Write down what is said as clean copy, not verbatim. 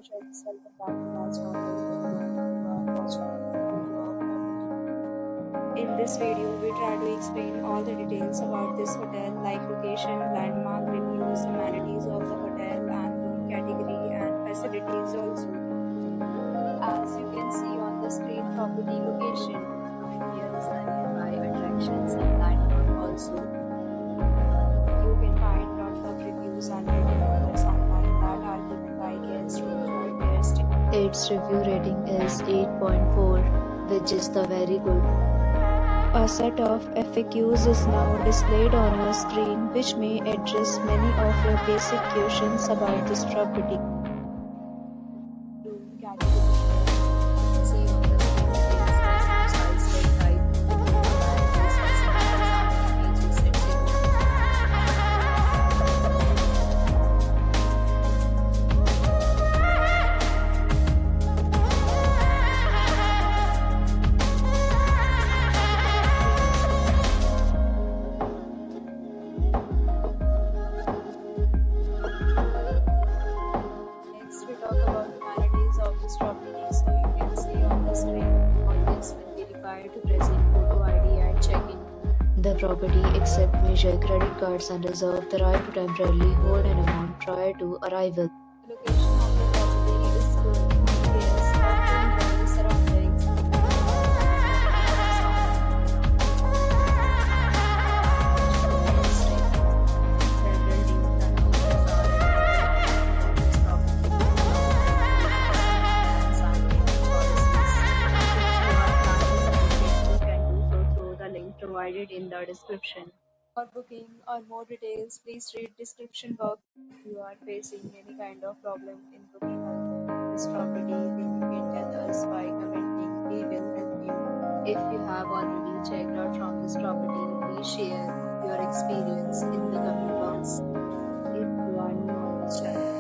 friends, welcome back to my channel. You are watching a video of property. In this video, we try to explain all the details about this hotel, like location, landmark reviews, amenities of the hotel, and room category and facilities also. As you can see on the screen, property location, here's the nearby attractions and landmark also. You can find lots of reviews and rating numbers online that are given by guests who enjoy their stay. Its review rating is 8.4, which is the very good. A set of FAQs is now displayed on your screen, which may address many of your basic questions about this property. Room category. See on the screen details like room size, bed type, amenities, facilities, and pages, etc. Next, we talk about the amenities of this property. So you can see on the screen, audience will be required to present photo ID at check-in. The property accepts major credit cards and reserves the right to temporarily hold an amount prior to arrival. The location of the property is good. Guests love to enjoy the surroundings. Provided in the description. For booking or more details, please read description box. If you are facing any kind of problem in booking this property, then you can tell us by commenting. We will help you. If you have already checked out from this property, please share your experience in the comment box. If you are new on this channel,